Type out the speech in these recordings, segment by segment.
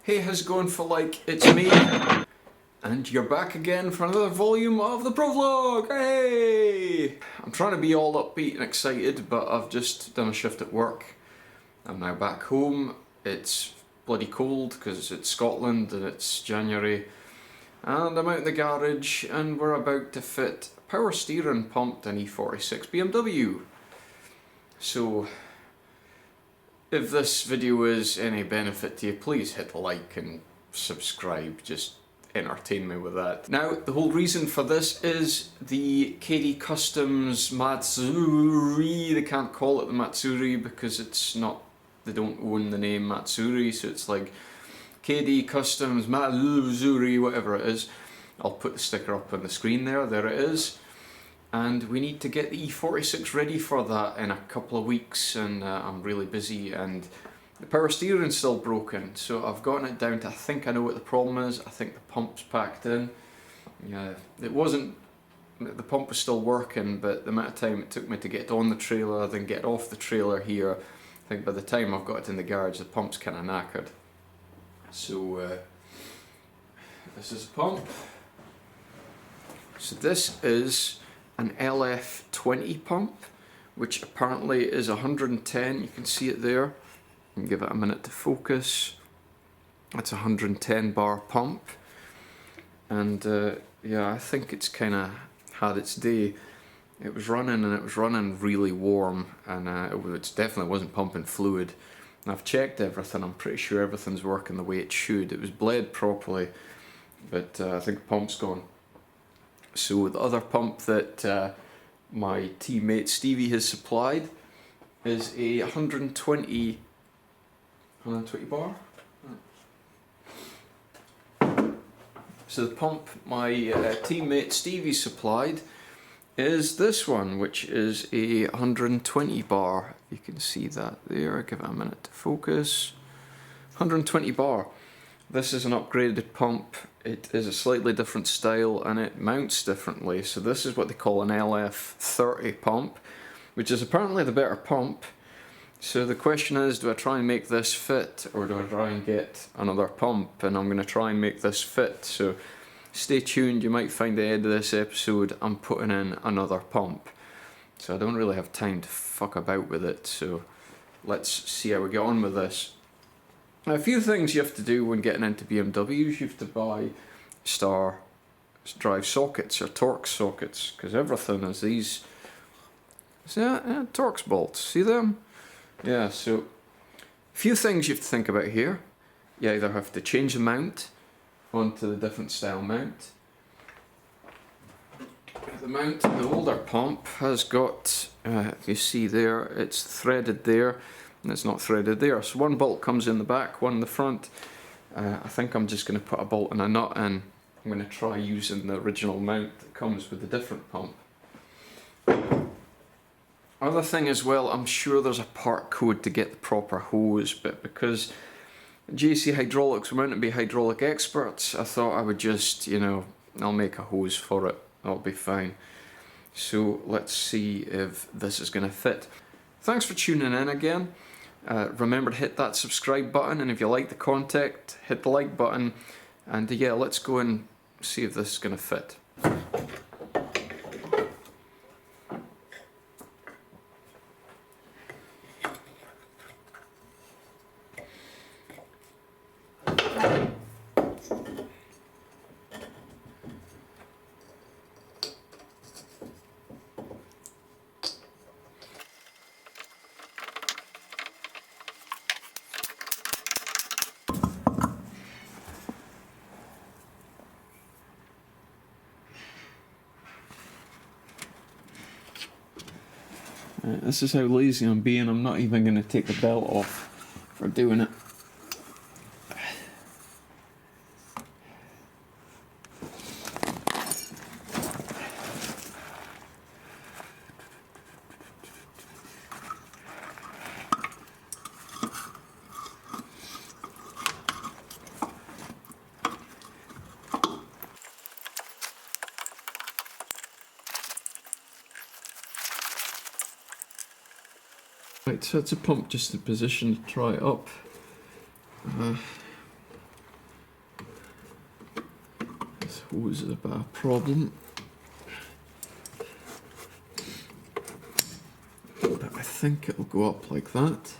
Hey, how's it going for like? It's me, and you're back again for another volume of the Pro Vlog! Hey! I'm trying to be all upbeat and excited, but I've just done a shift at work. I'm now back home. It's bloody cold because it's Scotland and it's January. And I'm out in the garage and we're about to fit a power steering pumped an E46 BMW. So, if this video is any benefit to you, please hit like and subscribe, just entertain me with that. Now, the whole reason for this is the KD Customs Matsuri. They can't call it the Matsuri because it's not, they don't own the name Matsuri, so it's like KD Customs Matsuri, whatever it is. I'll put the sticker up on the screen there it is. And we need to get the E46 ready for that in a couple of weeks, and I'm really busy, and the power steering's still broken, so I've gotten it down to, I think I know what the problem is. I think the pump's packed in. Yeah, it wasn't, the pump was still working, but the amount of time it took me to get on the trailer, then get off the trailer here, I think by the time I've got it in the garage, the pump's kind of knackered. So, this is a pump. So this is an LF30 pump, which apparently is 110, you can see it there. And give it a minute to focus. That's a 110 bar pump, and yeah, I think it's kind of had its day. It was running, and it was running really warm, and it definitely wasn't pumping fluid. And I've checked everything, I'm pretty sure everything's working the way it should. It was bled properly, but I think the pump's gone. So the other pump that my teammate Stevie has supplied is a 120 bar. So the pump my teammate Stevie supplied is this one, which is a 120 bar. You can see that there, give it a minute to focus. 120 bar. This is an upgraded pump. It is a slightly different style and it mounts differently. So this is what they call an LF30 pump, which is apparently the better pump. So the question is, do I try and make this fit, or do I try and get another pump? And I'm going to try and make this fit, so stay tuned. You might find at the end of this episode I'm putting in another pump. So I don't really have time to fuck about with it, so let's see how we get on with this. Now, a few things you have to do when getting into BMWs. You have to buy star drive sockets or Torx sockets, because everything is these Torx bolts, see them? Yeah, so a few things you have to think about here. You either have to change the mount onto the different style mount. The older pump has got, you see there, it's threaded there, and it's not threaded there. So one bolt comes in the back, one in the front. I think I'm just going to put a bolt and a nut in. I'm going to try using the original mount that comes with the different pump. Other thing as well, I'm sure there's a part code to get the proper hose, but because JC Hydraulics were meant to be hydraulic experts, I thought I would just, you know, I'll make a hose for it, that'll be fine. So let's see if this is going to fit. Thanks for tuning in again. Remember to hit that subscribe button, and if you like the content, hit the like button, and yeah, let's go and see if this is going to fit. This is how lazy I'm being. I'm not even going to take the belt off for doing it. Right, so it's a pump just in position to try it up. hose is a bit of a problem. But I think it'll go up like that,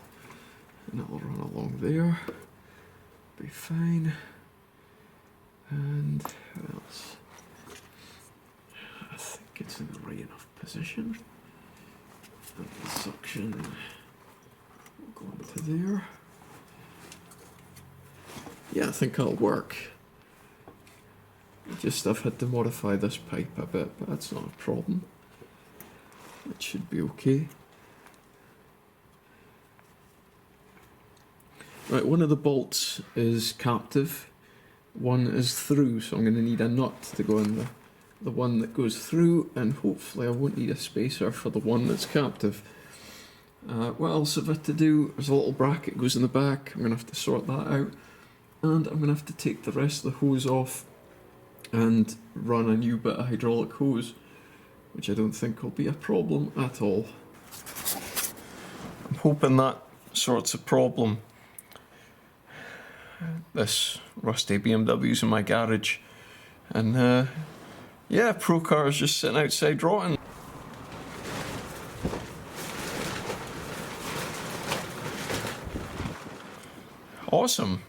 and it'll run along there. Be fine. And what else? I think it's in the right enough position. And the suction will go into there. Yeah, I think that'll work. I've had to modify this pipe a bit, but that's not a problem. It should be okay. Right, one of the bolts is captive, one is through, so I'm going to need a nut to go in the one that goes through, and hopefully I won't need a spacer for the one that's captive. What else have I to do? There's a little bracket goes in the back, I'm going to have to sort that out, and I'm going to have to take the rest of the hose off and run a new bit of hydraulic hose, which I don't think will be a problem at all. I'm hoping that sorts a problem. This rusty BMW's in my garage, and yeah, Pro car's just sitting outside rotting. Awesome.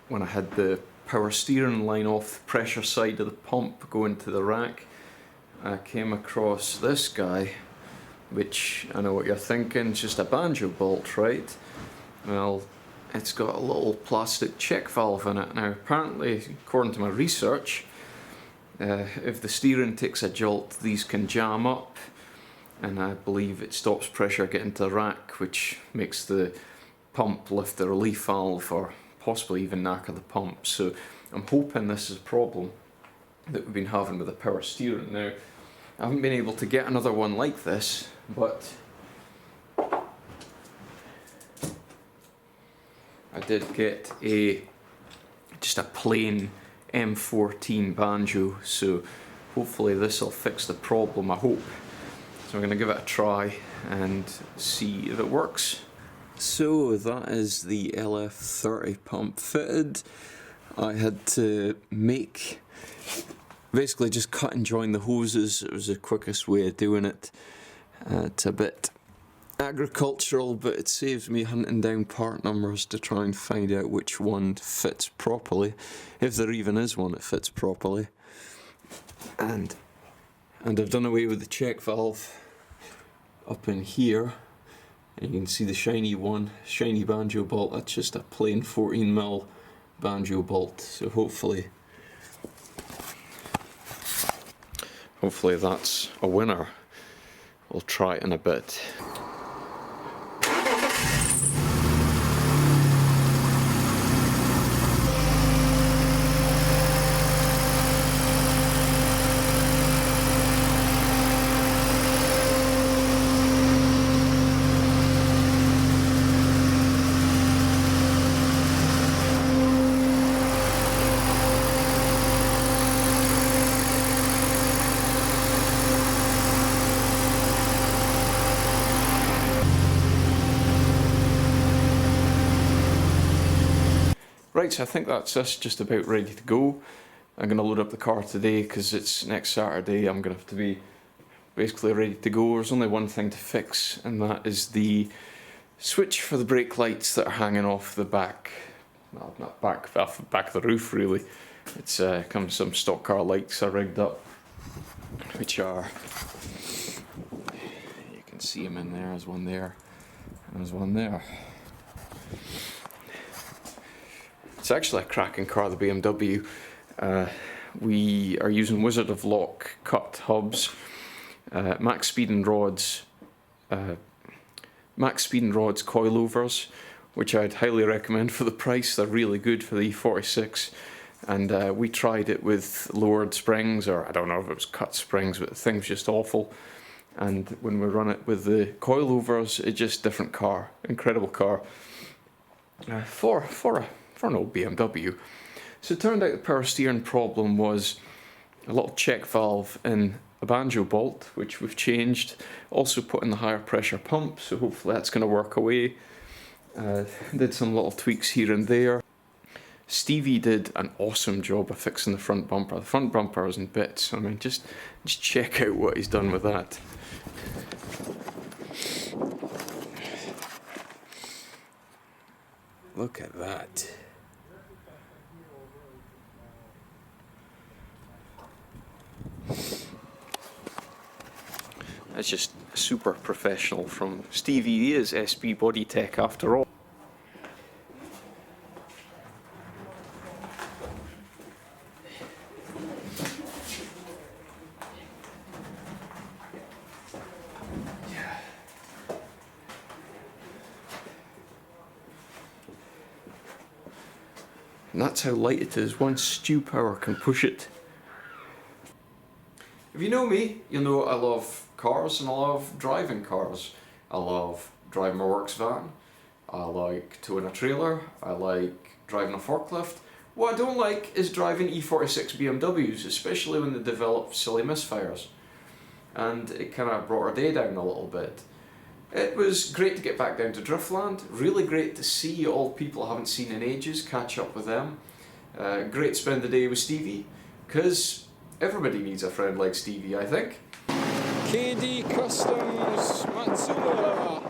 When I had the power steering line off the pressure side of the pump going to the rack, I came across this guy, which I know what you're thinking, it's just a banjo bolt, right? Well, it's got a little plastic check valve in it. Now apparently, according to my research, if the steering takes a jolt, these can jam up, and I believe it stops pressure getting to the rack, which makes the pump lift the relief valve or possibly even knacker the pump. So I'm hoping this is a problem that we've been having with the power steering. Now, I haven't been able to get another one like this, but I did get just a plain M14 banjo, so hopefully this will fix the problem, I hope. So I'm going to give it a try and see if it works. So that is the LF30 pump fitted. I had to basically just cut and join the hoses. It was the quickest way of doing it. It's a bit agricultural, but it saves me hunting down part numbers to try and find out which one fits properly, if there even is one that fits properly. And I've done away with the check valve up in here. And you can see the shiny banjo bolt. That's just a plain 14mm banjo bolt. So hopefully that's a winner. We'll try it in a bit. Right, so I think that's us just about ready to go. I'm going to load up the car today because it's next Saturday. I'm going to have to be basically ready to go. There's only one thing to fix, and that is the switch for the brake lights that are hanging off the back. Well, not back, off the back of the roof really. It's some stock car lights are rigged up, which are, you can see them in there. There's one there, and there's one there. It's actually a cracking car, the BMW. We are using Wizard of Lock cut hubs, max speed and rods coilovers, which I'd highly recommend for the price. They're really good for the E46, and we tried it with lowered springs, or I don't know if it was cut springs, but the thing's just awful. And when we run it with the coilovers, it's just different car, incredible car. For an old BMW. So it turned out the power steering problem was a little check valve in a banjo bolt, which we've changed. Also put in the higher pressure pump, so hopefully that's going to work away. Did some little tweaks here and there. Stevie did an awesome job of fixing the front bumper. The front bumper was in bits. I mean, just check out what he's done with that. Look at that. That's just super professional from Stevie. He is SB Body Tech after all. And that's how light it is once stew power can push it. If you know me, you'll know I love cars and I love driving cars. I love driving my works van, I like towing a trailer, I like driving a forklift. What I don't like is driving E46 BMWs, especially when they develop silly misfires. And it kind of brought our day down a little bit. It was great to get back down to Driftland, really great to see all people I haven't seen in ages, catch up with them. Great to spend the day with Stevie, because everybody needs a friend like Stevie, I think. KD Customs, Matsuda.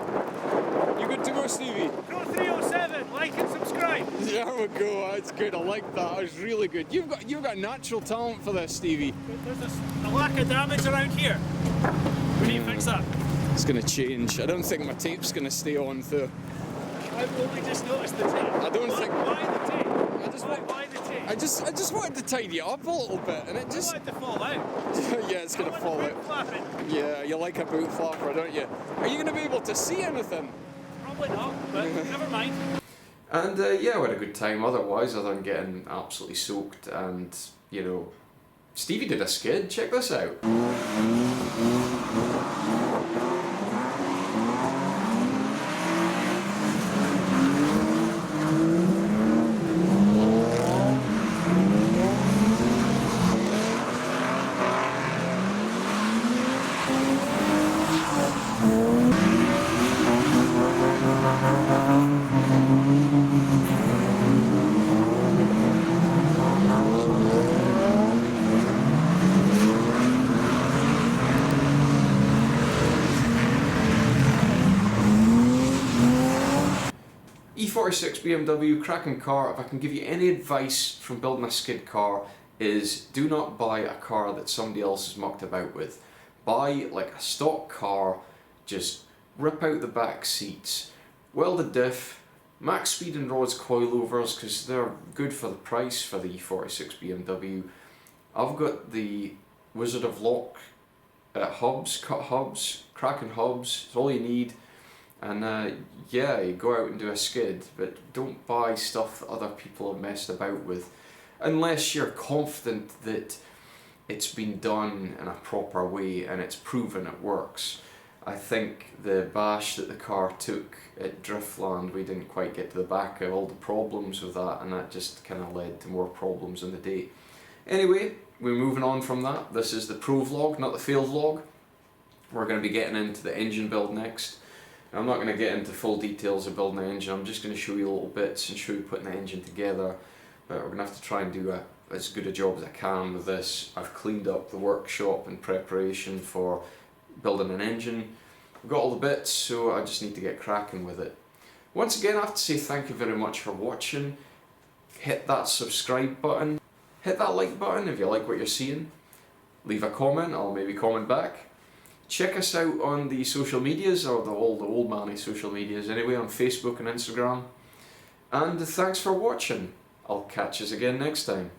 You good to go, Stevie? Pro307, like and subscribe. There we go, that's good, I like that, that was really good. You've got natural talent for this, Stevie. There's a lack of damage around here. We need to fix that. It's going to change. I don't think my tape's going to stay on though. I've only just noticed the tape. I don't think... Why the tape? Why the tape? I just wanted to tidy it up a little bit and it just... I wanted to fall out. Yeah, it's going to fall out. Flapping. Yeah, you like a boot flapper, don't you? Are you going to be able to see anything? Probably not, but never mind. And yeah, we had a good time otherwise, other than getting absolutely soaked and, you know, Stevie did a skid, check this out. E46 BMW, cracking car. If I can give you any advice from building a skid car, is do not buy a car that somebody else has mucked about with. Buy like a stock car, just rip out the back seats, weld the diff, max speed and rods coilovers because they're good for the price for the E46 BMW. I've got the Wizard of Lock hubs, cut hubs, cracking hubs, it's all you need. And yeah, you go out and do a skid, but don't buy stuff that other people have messed about with unless you're confident that it's been done in a proper way and it's proven it works. I think the bash that the car took at Driftland, we didn't quite get to the back of all the problems with that, and that just kind of led to more problems in the day. Anyway, we're moving on from that. This is the pro vlog, not the fail vlog. We're going to be getting into the engine build next. I'm not going to get into full details of building the engine, I'm just going to show you little bits and show you putting the engine together, but we're going to have to try and do as good a job as I can with this. I've cleaned up the workshop in preparation for building an engine. We've got all the bits, so I just need to get cracking with it. Once again, I have to say thank you very much for watching. Hit that subscribe button, hit that like button if you like what you're seeing. Leave a comment, I'll maybe comment back. Check us out on the social medias, or all the old manny social medias anyway, on Facebook and Instagram. And thanks for watching. I'll catch us again next time.